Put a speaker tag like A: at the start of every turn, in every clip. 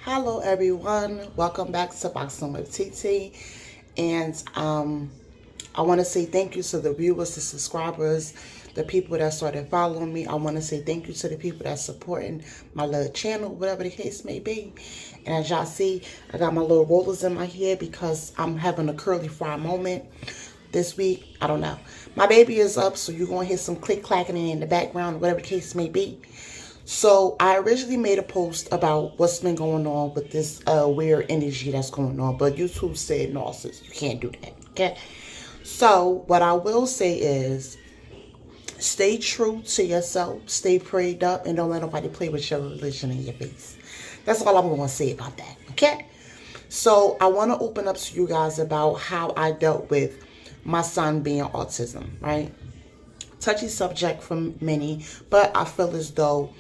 A: Hello everyone, welcome back to Boxing with TT. And I want to say thank you to the viewers, the subscribers, the people that started following me. I want to say thank you to the people that's supporting my little channel, whatever the case may be. And as y'all see, I got my little rollers in my hair because I'm having a curly fry moment this week. I don't know. My baby is up, so you're going to hear some click clacking in the background, whatever the case may be. So I originally made a post about what's been going on with this weird energy that's going on, but YouTube said no, sis, you can't do that. Okay. So what I will say is stay true to yourself, stay prayed up, and don't let nobody play with your religion in your face. That's all I'm going to say about that. Okay. So I want to open up to you guys about how I dealt with my son being autism, right? Touchy subject for many, but I feel as though,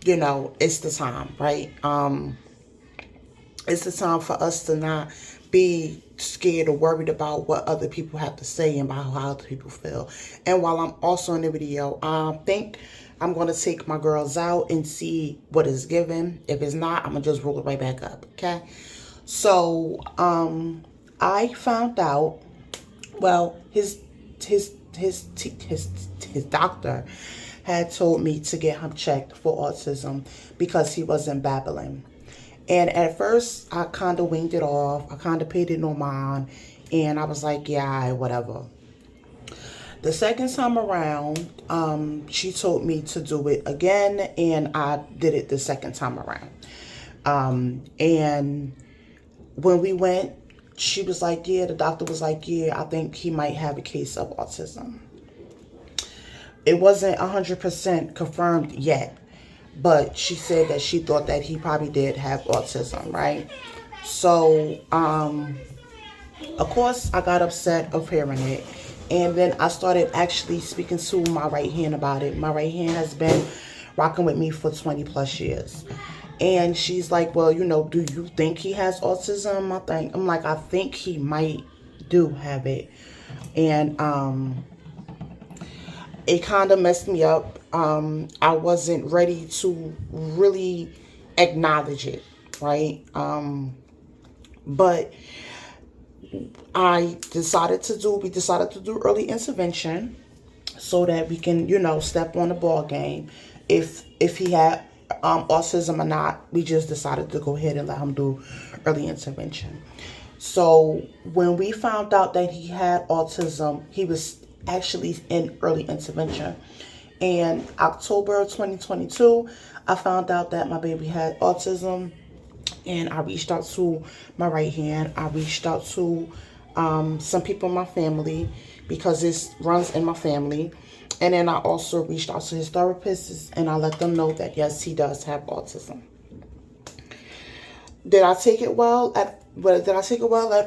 A: you know, it's the time, right? It's the time for us to not be scared or worried about what other people have to say and about how other people feel. And while I'm also in the video, I think I'm going to take my girls out and see what is given. If it's not, I'm going to just roll it right back up, okay? So, I found out, well, his doctor had told me to get him checked for autism because he wasn't babbling. And at first, I kind of winged it off. I kind of paid it no mind. And I was like, yeah, whatever. The second time around, she told me to do it again. And I did it the second time around. And when we went, she was like, yeah, the doctor was like, yeah, I think he might have a case of autism. It wasn't 100% confirmed yet, but she said that she thought that he probably did have autism, right? So, of course, I got upset of hearing it. And then I started actually speaking to my right hand about it. My right hand has been rocking with me for 20 plus years. And she's like, well, you know, do you think he has autism? I'm like, I think he might do have it. And it kind of messed me up. I wasn't ready to really acknowledge it, right? But we decided to do early intervention so that we can, you know, step on the ball game. If he had autism or not, we just decided to go ahead and let him do early intervention. So when we found out that he had autism, he was actually in early intervention. And October 2022, I found out that my baby had autism, and I reached out to my right hand. I reached out to some people in my family because this runs in my family. And then I also reached out to his therapist and I let them know that, yes, he does have autism. Did I take it well at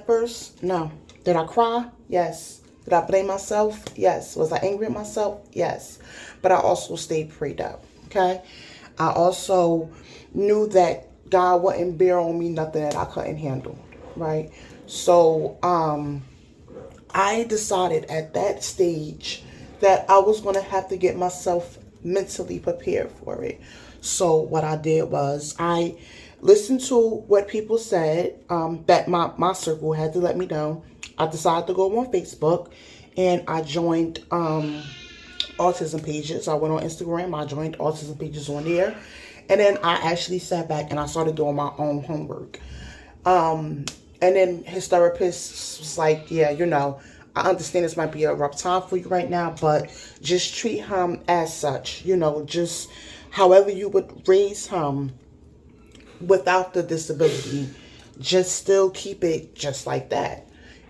A: first? No. Did I cry? Yes. Did I blame myself? Yes. Was I angry at myself? Yes. But I also stayed prayed up, okay? I also knew that God wouldn't bear on me nothing that I couldn't handle, right? So I decided at that stage that I was going to have to get myself mentally prepared for it. So what I did was I listened to what people said, that my circle had to let me know. I decided to go on Facebook and I joined autism pages. I went on Instagram. I joined autism pages on there. And then I actually sat back and I started doing my own homework. And then his therapist was like, yeah, you know, I understand this might be a rough time for you right now, but just treat him as such, you know, just however you would raise him without the disability, just still keep it just like that.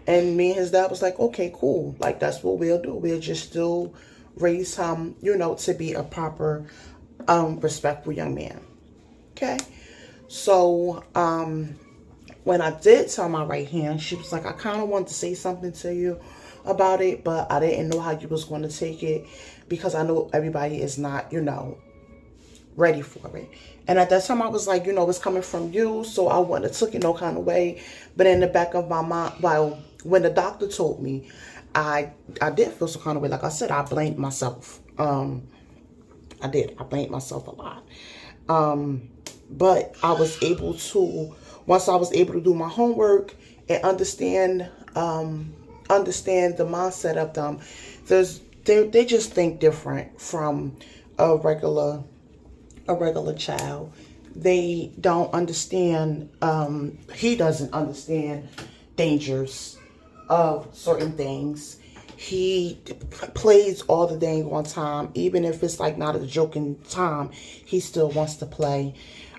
A: And me and his dad was like, okay, cool. Like, that's what we'll do. We'll just still raise him, you know, to be a proper, respectful young man. Okay. So, when I did tell my right hand, she was like, I kind of wanted to say something to you about it, but I didn't know how you was going to take it because I know everybody is not, you know, ready for it. And at that time I was like, you know, it's coming from you, so I wouldn't have took it no kind of way. But in the back of my mind, well, when the doctor told me, I did feel some kind of way. Like I said, I blamed myself. I blamed myself a lot. But I was able to, once I was able to do my homework and understand the mindset of them, they just think different from a regular child. They don't understand. He doesn't understand dangers of certain things. He plays all the dang on time, even if it's like not a joking time. He still wants to play.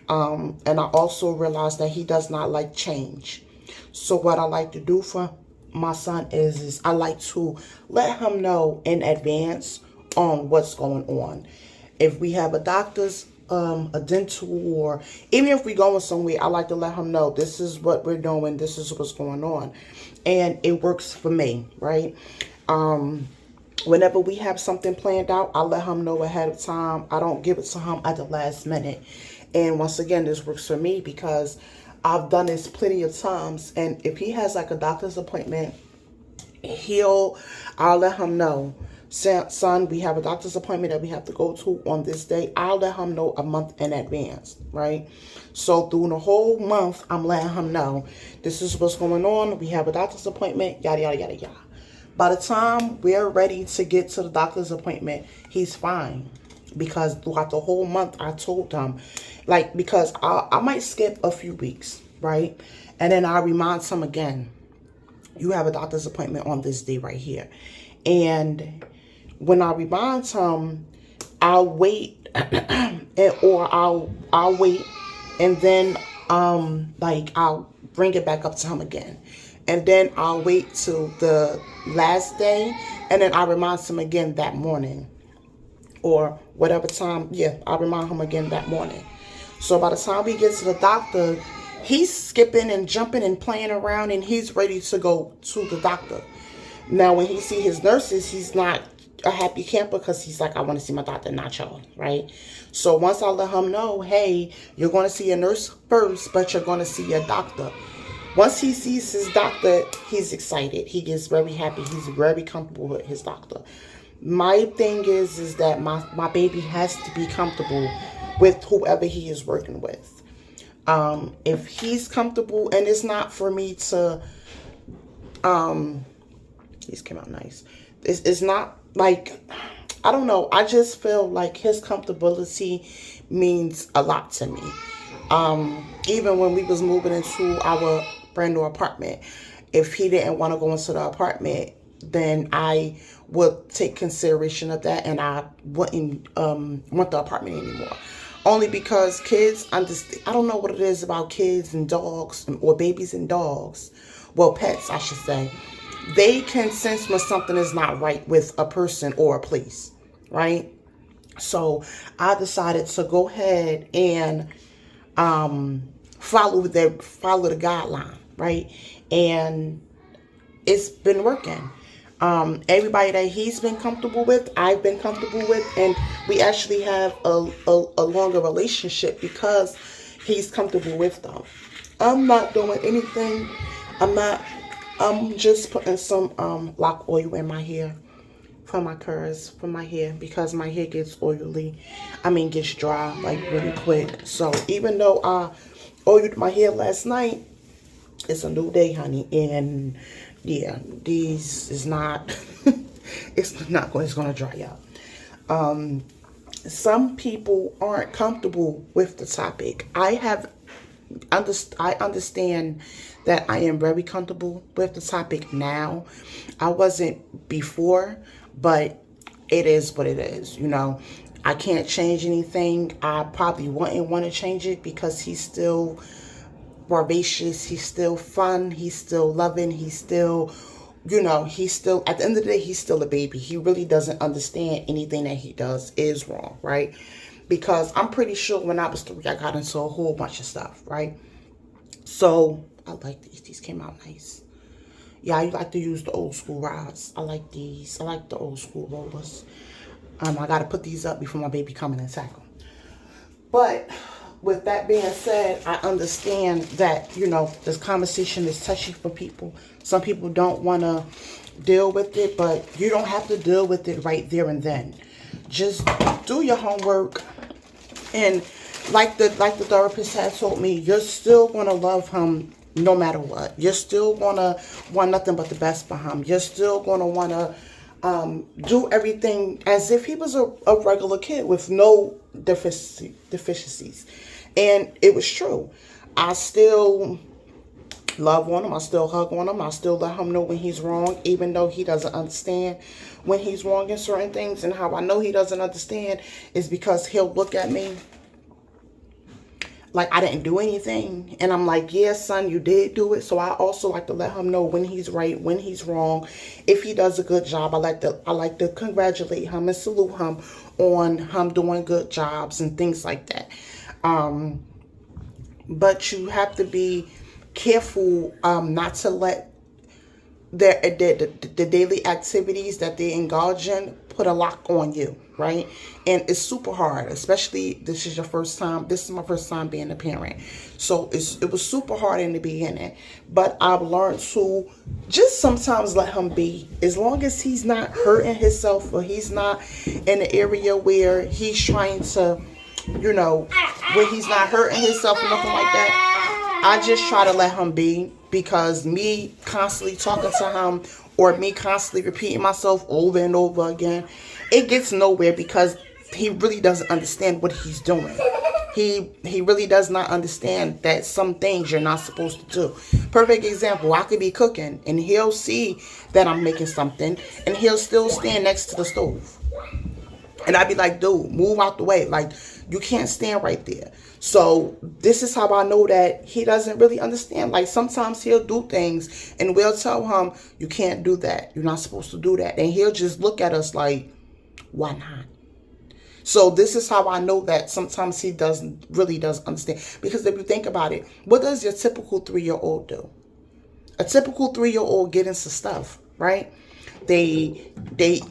A: And I also realized that he does not like change. So what I like to do for my son is I like to let him know in advance on what's going on. If we have a doctor's, a dental, or even if we're going somewhere, I like to let him know this is what we're doing, this is what's going on. And it works for me, right? Whenever we have something planned out, I let him know ahead of time. I don't give it to him at the last minute. And once again, this works for me because I've done this plenty of times. And if he has like a doctor's appointment, I'll let him know, son, we have a doctor's appointment that we have to go to on this day. I'll let him know a month in advance, right? So through the whole month, I'm letting him know this is what's going on. We have a doctor's appointment, yada, yada, yada, yada. By the time we're ready to get to the doctor's appointment, he's fine. Because throughout the whole month, I told him, like, because I might skip a few weeks, right? And then I remind him again, you have a doctor's appointment on this day right here. And when I remind him, I'll wait, or I'll wait, and then like I'll bring it back up to him again. And then I'll wait till the last day, and then I remind him again that morning. Or whatever time, yeah, I'll remind him again that morning. So by the time we get to the doctor, he's skipping and jumping and playing around, and he's ready to go to the doctor. Now, when he see his nurses, he's not a happy camper because he's like, I want to see my doctor, not y'all, right? So once I let him know, hey, you're going to see a nurse first, but you're going to see a doctor. Once he sees his doctor, he's excited. He gets very happy. He's very comfortable with his doctor. My thing is that my baby has to be comfortable with whoever he is working with. If he's comfortable, and it's not for me to, these came out nice. It's not like, I don't know. I just feel like his comfortability means a lot to me. Even when we was moving into our brand new apartment, if he didn't want to go into the apartment, then I would take consideration of that, and I wouldn't want the apartment anymore. Only because kids understand. I don't know what it is about kids and dogs, or babies and dogs. Well, pets, I should say. They can sense when something is not right with a person or a place, right? So I decided to go ahead and follow the guideline, right? And it's been working. Everybody that he's been comfortable with, I've been comfortable with, and we actually have a longer relationship because he's comfortable with them. I'm not doing anything. I'm just putting some lock oil in my hair for my curls, for my hair, because my hair gets gets dry like really quick. So even though I oiled my hair last night, it's a new day, honey, and yeah, it's gonna dry out. Some people aren't comfortable with the topic. I understand that I am very comfortable with the topic now. I wasn't before, but it is what it is. You know, I can't change anything. I probably wouldn't want to change it because he's still vivacious, he's still fun, he's still loving, he's still, he's still, at the end of the day, he's still a baby. He really doesn't understand anything that he does is wrong, right? Because I'm pretty sure when I was 3, I got into a whole bunch of stuff, right? So I like these. These came out nice. Yeah, I like to use the old school rods. I like these. I like the old school rollers. I got to put these up before my baby come in and tackle. But with that being said, I understand that, this conversation is touchy for people. Some people don't want to deal with it, but you don't have to deal with it right there and then. Just do your homework and like the therapist had told me, you're still gonna love him no matter what. You're still gonna want nothing but the best for him. You're still gonna wanna do everything as if he was a regular kid with no deficiencies. And it was true. I still love on him. I still hug on him. I still let him know when he's wrong, even though he doesn't understand when he's wrong in certain things. And how I know he doesn't understand is because he'll look at me like I didn't do anything. And I'm like, yeah, son, you did do it. So I also like to let him know when he's right, when he's wrong. If he does a good job, I like to congratulate him and salute him on him doing good jobs and things like that. But you have to be careful not to let the daily activities that they indulge in put a lock on you, right? And it's super hard, especially this is my first time being a parent. So it was super hard in the beginning, but I've learned to just sometimes let him be, as long as he's not hurting himself or he's not in an area where he's trying to, where he's not hurting himself or nothing like that. I just try to let him be, because me constantly talking to him or me constantly repeating myself over and over again, it gets nowhere, because he really doesn't understand what he's doing. He really does not understand that some things you're not supposed to do. Perfect example, I could be cooking and he'll see that I'm making something and he'll still stand next to the stove. And I'd be like, dude, move out the way. Like, you can't stand right there. So this is how I know that he doesn't really understand. Like, sometimes he'll do things and we'll tell him, you can't do that. You're not supposed to do that. And he'll just look at us like, why not? So this is how I know that sometimes he really does understand. Because if you think about it, what does your typical 3-year-old do? A typical 3-year-old get into stuff, right? They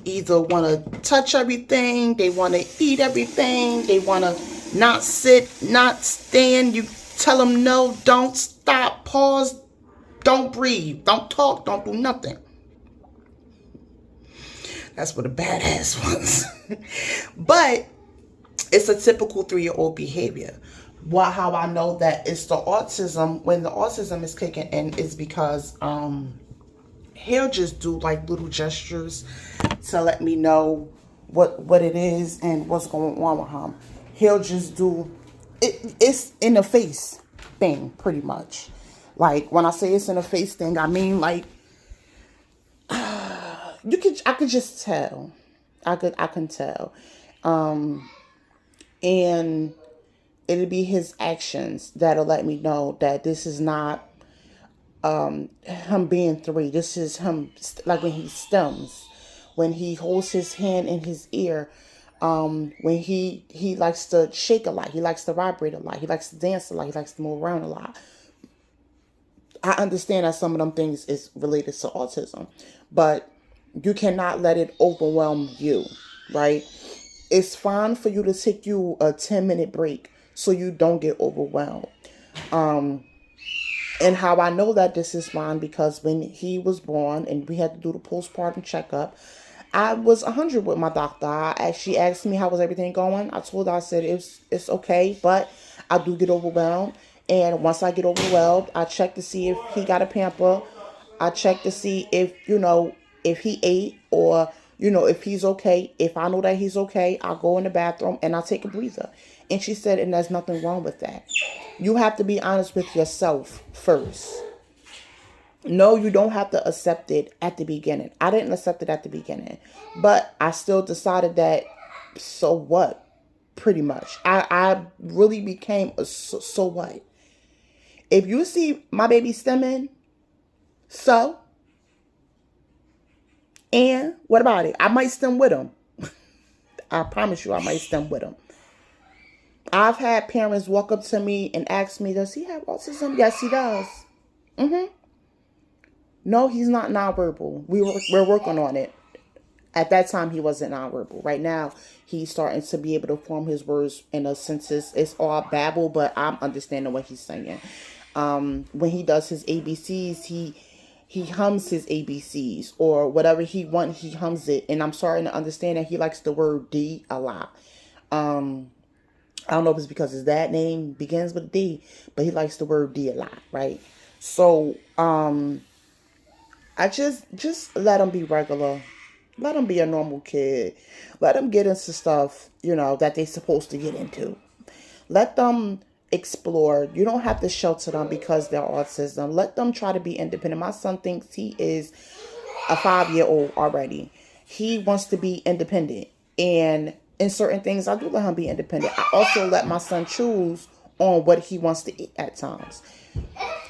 A: either want to touch everything, they want to eat everything, they want to not sit, not stand. You tell them no, don't stop, pause, don't breathe, don't talk, don't do nothing. That's what a badass was. But it's a typical 3-year-old behavior. How I know that it's the autism, when the autism is kicking in, is because he'll just do like little gestures to let me know what it is and what's going on with him. He'll just do it. It's in the face thing, pretty much. Like, when I say it's in the face thing, I mean, like, I could just tell. I can tell. And it'll be his actions that'll let me know that this is not him being 3. This is him, like when he stems, when he holds his hand in his ear, when he likes to shake a lot, he likes to vibrate a lot, he likes to dance a lot, he likes to move around a lot. I understand that some of them things is related to autism, but you cannot let it overwhelm you, right? It's fine for you to take you a 10-minute break so you don't get overwhelmed. And how I know that this is fine, because when he was born and we had to do the postpartum checkup, I was 100 with my doctor. She asked me how was everything going. I told her, I said, it's okay, but I do get overwhelmed. And once I get overwhelmed, I check to see if he got a pamper. I check to see if he ate, or, if he's okay. If I know that he's okay, I'll go in the bathroom and I'll take a breather. And she said, and there's nothing wrong with that. You have to be honest with yourself first. No, you don't have to accept it at the beginning. I didn't accept it at the beginning, but I still decided that, so what? Pretty much. I really became a so what? If you see my baby stemming, so, and what about it? I might stem with him. I promise you I might stem with him. I've had parents walk up to me and ask me, does he have autism? Yes, he does. No, he's not nonverbal. We're working on it. At that time, he wasn't nonverbal. Right now, he's starting to be able to form his words in a senses. It's all babble, but I'm understanding what he's saying. When he does his ABCs, he hums his ABCs, or whatever he wants, he hums it. And I'm starting to understand that he likes the word D a lot. I don't know if it's because his dad name begins with a D, but he likes the word D a lot, right? So, I just let him be regular. Let him be a normal kid. Let him get into stuff, that they're supposed to get into. Let them explore. You don't have to shelter them because they're autism. Let them try to be independent. My son thinks he is a 5-year old already. He wants to be independent. And in certain things, I do let him be independent. I also let my son choose on what he wants to eat at times.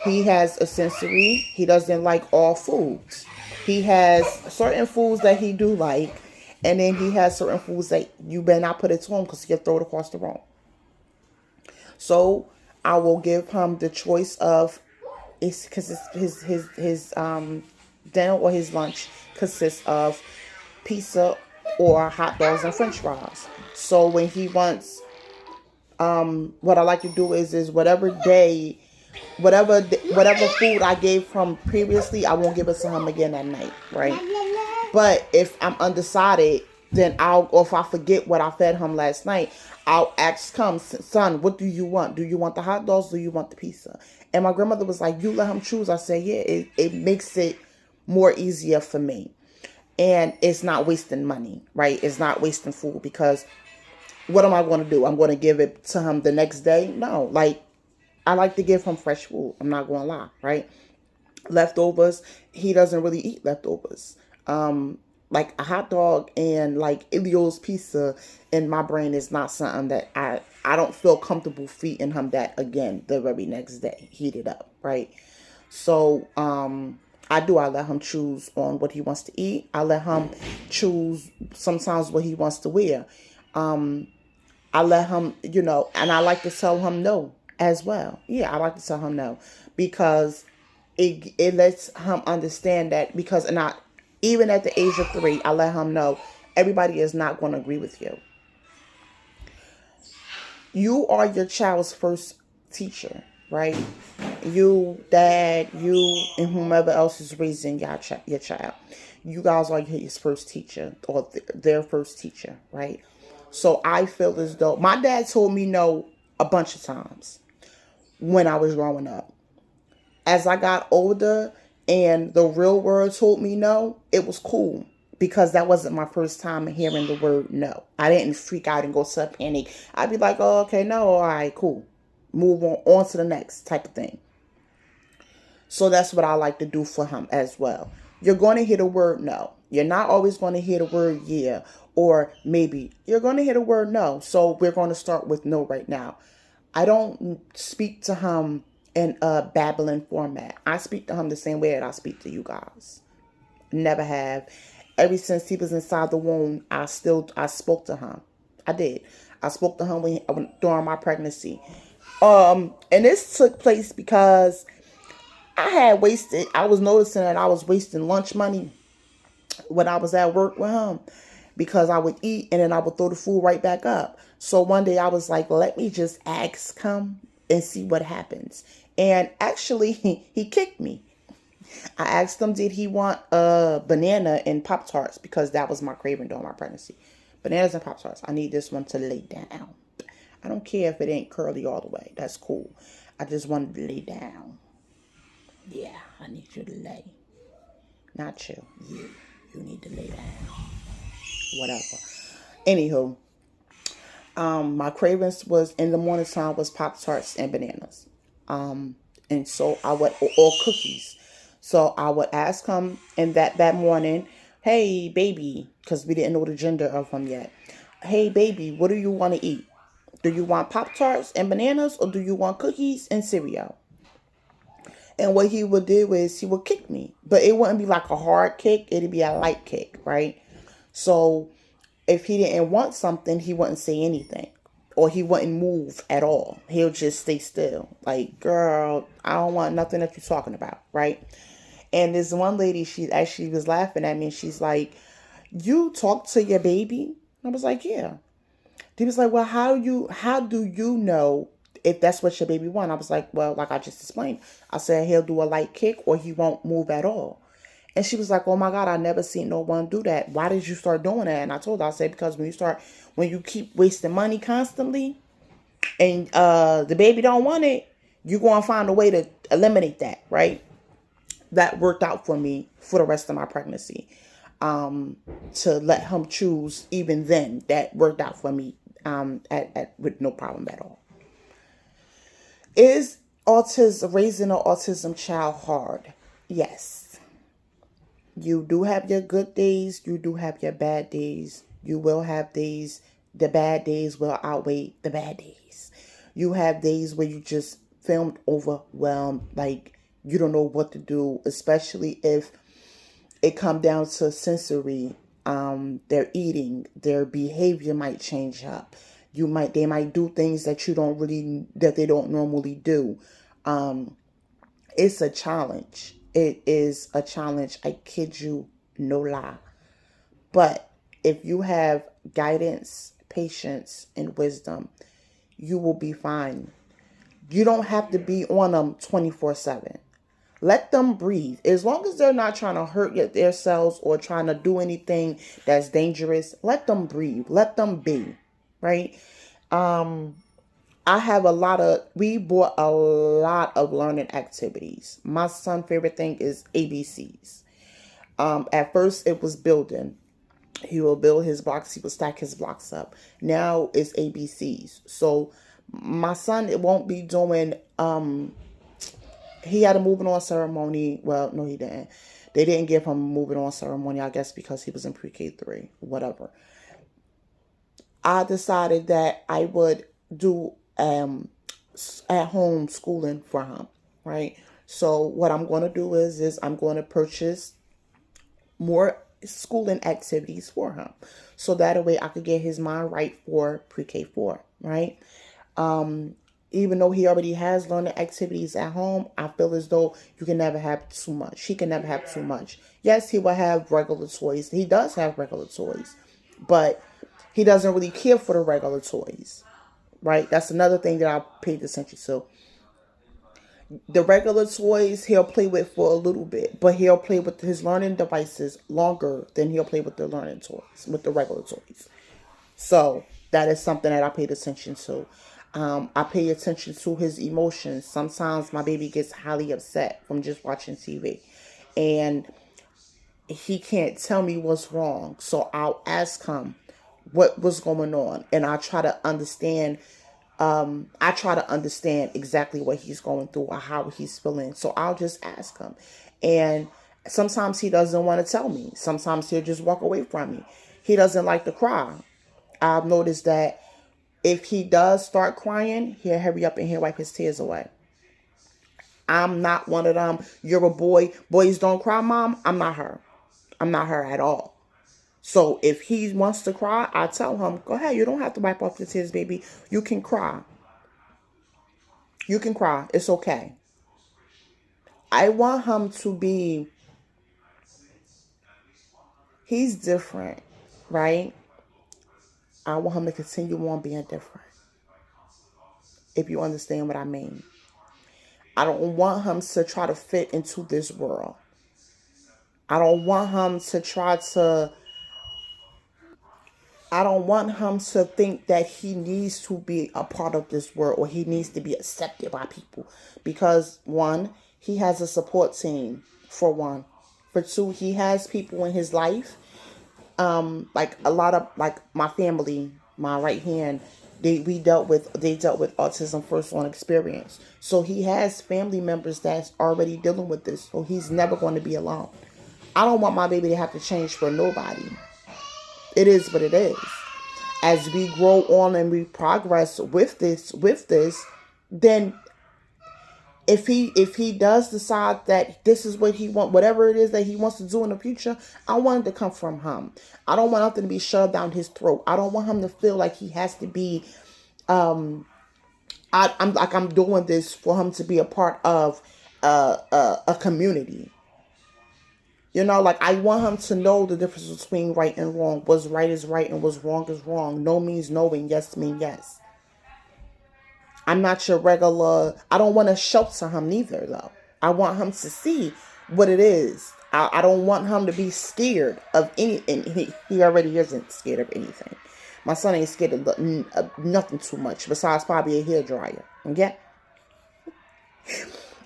A: He has a sensory. He doesn't like all foods. He has certain foods that he do like. And then he has certain foods that you better not put it to him because he'll throw it across the room. So I will give him the choice of, it's because his dinner or his lunch consists of pizza or hot dogs and French fries. So when he wants, what I like to do is whatever day, whatever food I gave him previously, I won't give it to him again at night, right? But if I'm undecided, then or if I forget what I fed him last night, I'll ask him, son, what do you want? Do you want the hot dogs? Do you want the pizza? And my grandmother was like, you let him choose. I said, yeah, it makes it more easier for me. And it's not wasting money, right? It's not wasting food because what am I going to do? I'm going to give it to him the next day? No, like I like to give him fresh food. I'm not going to lie, right? Leftovers, he doesn't really eat leftovers. Like a hot dog and like Ilio's pizza in my brain is not something that I don't feel comfortable feeding him that again the very next day. Heat it up, right? So I let him choose on what he wants to eat. I let him choose sometimes what he wants to wear. I let him, and I like to tell him no as well. Yeah, I like to tell him no because it lets him understand that even at the age of 3, I let him know everybody is not going to agree with you. You are your child's first teacher, right? You, dad, you, and whomever else is raising your child. You guys are his first teacher or their first teacher, right? So I feel as though my dad told me no a bunch of times when I was growing up. As I got older and the real world told me no, it was cool because that wasn't my first time hearing the word no. I didn't freak out and go to a panic. I'd be like, oh, okay, no, all right, cool. Move on to the next type of thing. So that's what I like to do for him as well. You're going to hear the word no. You're not always going to hear the word yeah or maybe. You're going to hear the word no. So we're going to start with no right now. I don't speak to him in a babbling format. I speak to him the same way that I speak to you guys. Never have. Ever since he was inside the womb, I spoke to him. I did. I spoke to him during my pregnancy. And this took place because I was noticing that I was wasting lunch money when I was at work with him because I would eat and then I would throw the food right back up. So one day I was like, let me just ask him and see what happens. And actually, he kicked me. I asked him, did he want a banana and Pop-Tarts because that was my craving during my pregnancy. Bananas and Pop-Tarts. I need this one to lay down. I don't care if it ain't curly all the way. That's cool. I just wanted to lay down. Yeah, I need you to lay. Not you. You need to lay down. Whatever. Anywho, my cravings was in the morning time was Pop-Tarts and bananas. And so I would, or cookies. So I would ask him in that morning, hey, baby, because we didn't know the gender of him yet. Hey, baby, what do you want to eat? Do you want Pop-Tarts and bananas or do you want cookies and cereal? And what he would do is he would kick me. But it wouldn't be like a hard kick. It'd be a light kick, right? So if he didn't want something, he wouldn't say anything. Or he wouldn't move at all. He'll just stay still. Like, girl, I don't want nothing that you're talking about, right? And this one lady, she actually was laughing at me. And she's like, you talk to your baby? I was like, yeah. He was like, well, how do you know if that's what your baby wants? I was like, well, like I just explained. I said he'll do a light kick or he won't move at all. And she was like, oh my God, I never seen no one do that. Why did you start doing that? And I told her, I said, because when you keep wasting money constantly, and the baby don't want it, you're going to find a way to eliminate that, right? That worked out for me for the rest of my pregnancy. To let him choose, even then, that worked out for me with no problem at all. Is raising an autism child hard? Yes. You do have your good days. You do have your bad days. You will have days. The bad days will outweigh the bad days. You have days where you just feel overwhelmed, like you don't know what to do, especially if it come down to sensory. Their eating, their behavior might change up. They might do things that they don't normally do. It's a challenge. It is a challenge. I kid you, no lie. But if you have guidance, patience, and wisdom, you will be fine. You don't have to be on them 24/7. Let them breathe. As long as they're not trying to hurt their cells or trying to do anything that's dangerous, let them breathe. Let them be. Right? We bought a lot of learning activities. My son's favorite thing is ABCs. At first it was building. He will build his blocks. He will stack his blocks up. Now it's ABCs. So my son, it won't be doing, he had a moving on ceremony. Well, no, he didn't. They didn't give him a moving on ceremony, I guess, because he was in pre-K 3, whatever. I decided that I would do at home schooling for him, right? So what I'm going to do is I'm going to purchase more schooling activities for him, so that way I could get his mind right for pre-K 4, right? Even though he already has learning activities at home, I feel as though you can never have too much. He can never have too much. Yes, he will have regular toys. He does have regular toys, but he doesn't really care for the regular toys, right? That's another thing that I paid attention to. The regular toys he'll play with for a little bit, but he'll play with his learning devices longer than he'll play with the learning toys, with the regular toys. So that is something that I paid attention to. I pay attention to his emotions. Sometimes my baby gets highly upset from just watching TV, and he can't tell me what's wrong. So I'll ask him what was going on, and I try to understand. I try to understand exactly what he's going through or how he's feeling. So I'll just ask him, and sometimes he doesn't want to tell me. Sometimes he'll just walk away from me. He doesn't like to cry. I've noticed that if he does start crying, he'll hurry up and he'll wipe his tears away. I'm not one of them, you're a boy, boys don't cry, mom. I'm not her. I'm not her at all. So if he wants to cry, I tell him, go ahead. You don't have to wipe off the tears, baby. You can cry. You can cry. It's okay. I want him to be, he's different, right? I want him to continue on being different. If you understand what I mean. I don't want him to try to fit into this world. I don't want him to think that he needs to be a part of this world or he needs to be accepted by people. Because one, he has a support team, for one. For two, he has people in his life. Like a lot of, like my family, my right hand, they dealt with autism first on experience. So he has family members that's already dealing with this. So he's never going to be alone. I don't want my baby to have to change for nobody. It is what it is. As we grow on and we progress with this, then if he does decide that this is what he wants, whatever it is that he wants to do in the future, I want it to come from him. I don't want nothing to be shoved down his throat. I don't want him to feel like he has to be, I'm doing this for him to be a part of a community. You know, like I want him to know the difference between right and wrong. What's right is right and what's wrong is wrong. No means no and yes means yes. I'm not your regular. I don't want to shelter him neither, though. I want him to see what it is. I don't want him to be scared of anything. He already isn't scared of anything. My son ain't scared of nothing too much besides probably a hairdryer. Okay?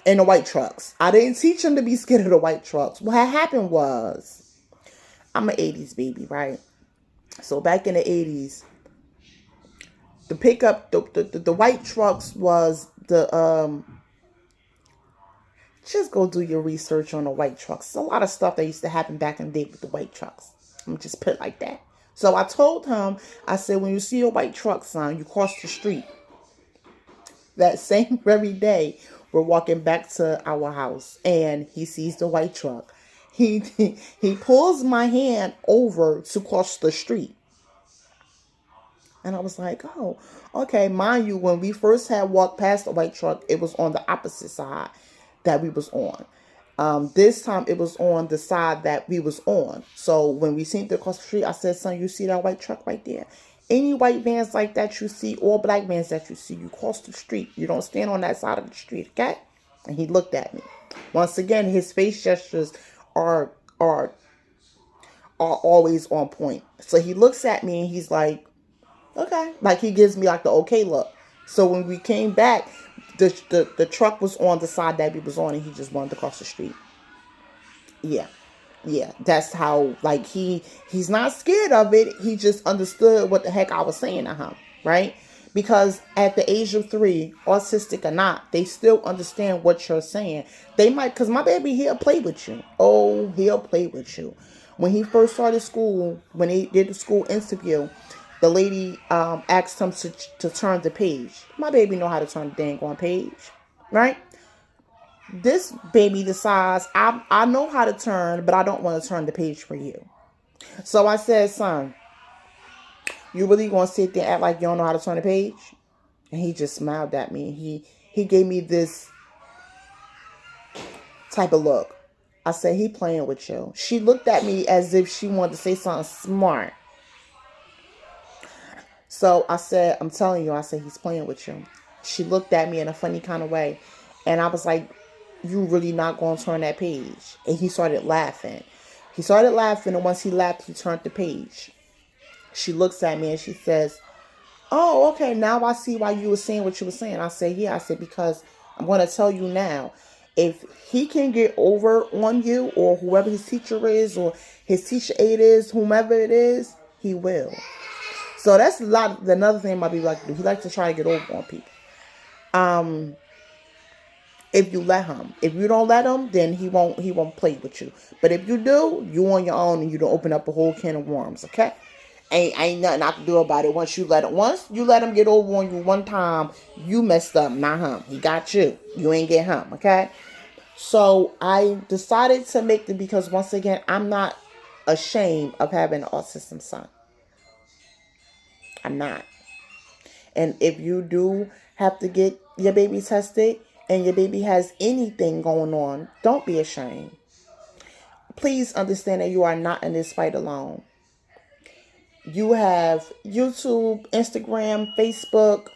A: And the white trucks. I didn't teach him to be scared of the white trucks. What had happened was, I'm an 80s baby, right? So back in the 80s, the pickup, the white trucks was just go do your research on the white trucks. There's a lot of stuff that used to happen back in the day with the white trucks. I'm just put it like that. So I told him, I said, when you see a white truck, son, you cross the street. That same very day, we're walking back to our house, and he sees the white truck. He pulls my hand over to cross the street. And I was like, oh, okay. Mind you, when we first had walked past the white truck, it was on the opposite side that we was on. This time it was on the side that we was on. So when we seen it across the street, I said, son, you see that white truck right there? Any white vans like that you see, or black vans that you see, you cross the street. You don't stand on that side of the street, okay? And he looked at me. Once again, his face gestures are always on point. So he looks at me and he's like, okay. Like he gives me like the okay look. So when we came back, the truck was on the side that we was on, and he just wanted to cross the street. Yeah. That's how, like, he's not scared of it. He just understood what the heck I was saying to him, right? Because at the age of 3, autistic or not, they still understand what you're saying. They might, because my baby, he'll play with you. Oh, he'll play with you. When he first started school, when he did the school interview, the lady asked him to turn the page. My baby know how to turn the dang on page, right? This baby decides, I know how to turn, but I don't want to turn the page for you. So I said, son, you really going to sit there and act like you don't know how to turn the page? And he just smiled at me. He gave me this type of look. I said, he playing with you. She looked at me as if she wanted to say something smart. So I said, I'm telling you, I said, he's playing with you. She looked at me in a funny kind of way. And I was like, you really not going to turn that page? And he started laughing. And once he laughed, he turned the page. She looks at me and she says, oh, okay, now I see why you were saying what you were saying. I said, yeah. I said, because I'm going to tell you now, if he can get over on you, or whoever his teacher is, or his teacher aide is, whomever it is, he will. So that's another thing my baby like to do. He likes to try to get over on people. If you let him. If you don't let him, then he won't play with you. But if you do, you on your own, and you don't open up a whole can of worms, okay? Ain't nothing I can do about it. Once you let him get over on you one time, you messed up, not him. He got you. You ain't get him, okay? So I decided to make because once again, I'm not ashamed of having an autism son. I'm not. And if you do have to get your baby tested and your baby has anything going on, don't be ashamed. Please understand that you are not in this fight alone. You have YouTube, Instagram, Facebook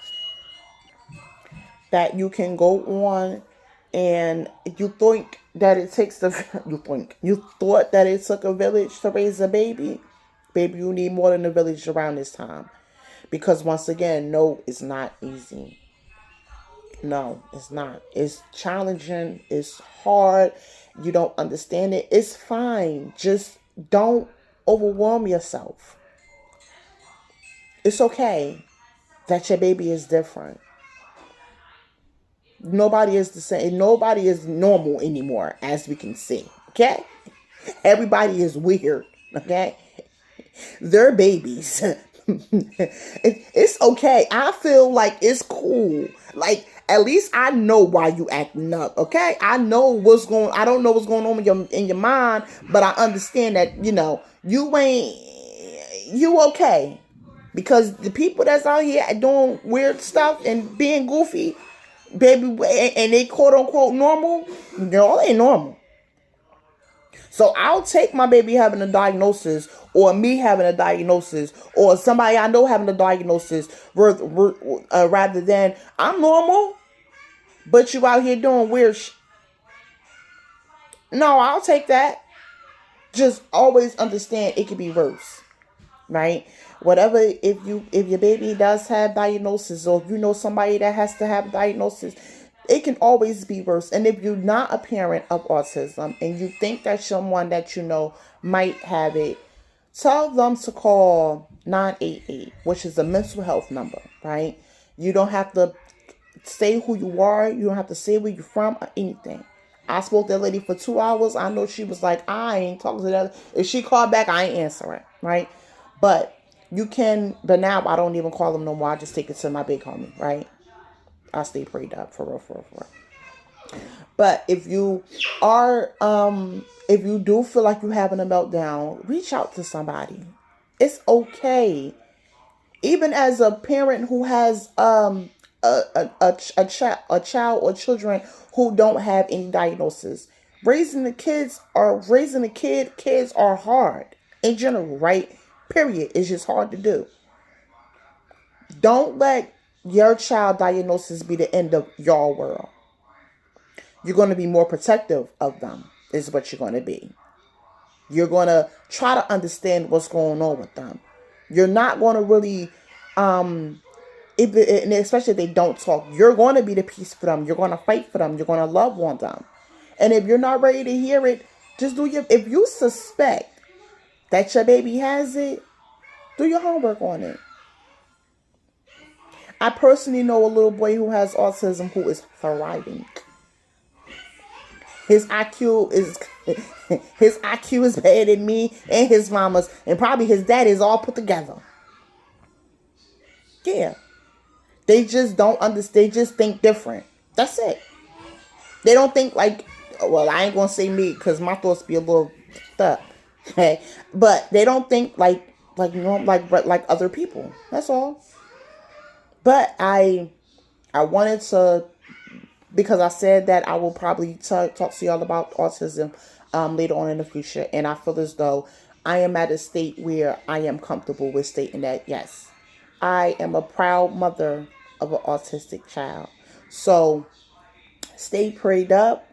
A: that you can go on, and you think that it takes you thought that it took a village to raise a baby. Baby, you need more than a village around this time. Because once again, no, it's not easy. No, it's not. It's challenging. It's hard. You don't understand it. It's fine. Just don't overwhelm yourself. It's okay that your baby is different. Nobody is the same. Nobody is normal anymore, as we can see. Okay? Everybody is weird. Okay? They're babies. It's okay. I feel like it's cool. Like, at least I know why you acting up, okay? I don't know what's going on in your mind, but I understand that, you okay. Because the people that's out here doing weird stuff and being goofy, baby, and they quote unquote normal, they ain't normal. So I'll take my baby having a diagnosis, or me having a diagnosis, or somebody I know having a diagnosis, rather than I'm normal, but you out here doing weird No, I'll take that. Just always understand it could be worse. right? Whatever, if your baby does have diagnosis, or if you know somebody that has to have diagnosis, it can always be worse. And if you're not a parent of autism and you think that someone that you know might have it, tell them to call 988, which is a mental health number, right? You don't have to say who you are. You don't have to say where you're from or anything. I spoke to that lady for 2 hours. I know she was like, I ain't talking to that. If she called back, I ain't answering, right? But you can, but now I don't even call them no more. I just take it to my big homie, right? I stay prayed up, for real, for real, for real. But if you are, if you do feel like you're having a meltdown, reach out to somebody. It's okay. Even as a parent who has a child or children who don't have any diagnosis, kids are hard in general, right? Period. It's just hard to do. Don't let your child diagnosis be the end of your world. You're going to be more protective of them, is what you're going to be. You're going to try to understand what's going on with them. You're not going to really, and especially if they don't talk, you're going to be the peace for them. You're going to fight for them. You're going to love on them. And if you're not ready to hear it, if you suspect that your baby has it, do your homework on it. I personally know a little boy who has autism who is thriving. His IQ is better than me and his mama's, and probably his daddy's all put together. Yeah. They just don't understand. They just think different. That's it. They don't think like, well, I ain't gonna say me because my thoughts be a little stuck. Okay, but they don't think like other people. That's all. But I wanted to, because I said that I will probably talk to y'all about autism later on in the future, and I feel as though I am at a state where I am comfortable with stating that yes, I am a proud mother of an autistic child. So stay prayed up.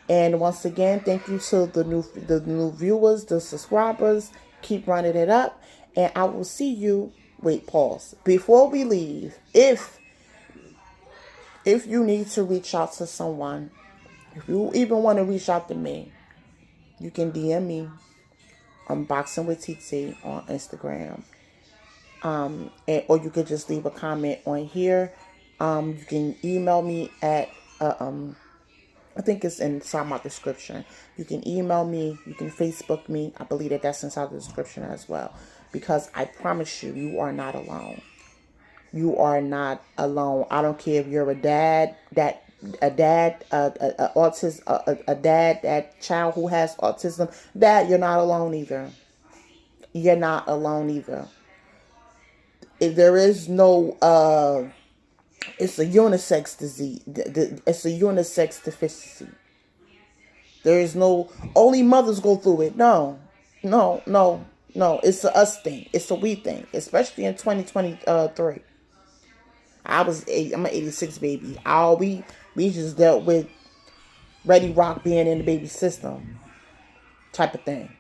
A: And once again, thank you to the new viewers, the subscribers. Keep running it up. And I will see you. Wait, pause. Before we leave, if you need to reach out to someone, if you even want to reach out to me, you can DM me on Boxing with TT on Instagram. Or you could just leave a comment on here. You can email me at I think it's inside my description. You can email me. You can Facebook me. I believe that's inside the description as well. Because I promise you, you are not alone. You are not alone. I don't care if you're a dad, that child who has autism. That you're not alone either. You're not alone either. If there is no it's a unisex disease. It's a unisex deficiency. There is no, only mothers go through it. No. It's a us thing. It's a we thing. Especially in 2023. I'm an 86 baby. We just dealt with Ready Rock being in the baby system. Type of thing.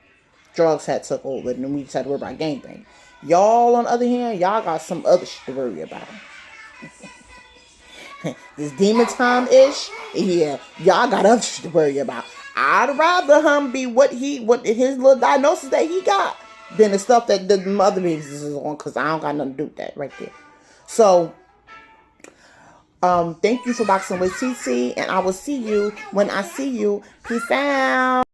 A: Drugs had took over and then we just had to worry about gangbang. Y'all, on the other hand, y'all got some other shit to worry about. This demon time-ish, yeah, y'all got other shit to worry about. I'd rather him be what his little diagnosis that he got than the stuff that the mother babies is on, because I don't got nothing to do with that right there. So, thank you for Boxing with TT, and I will see you when I see you. Peace out.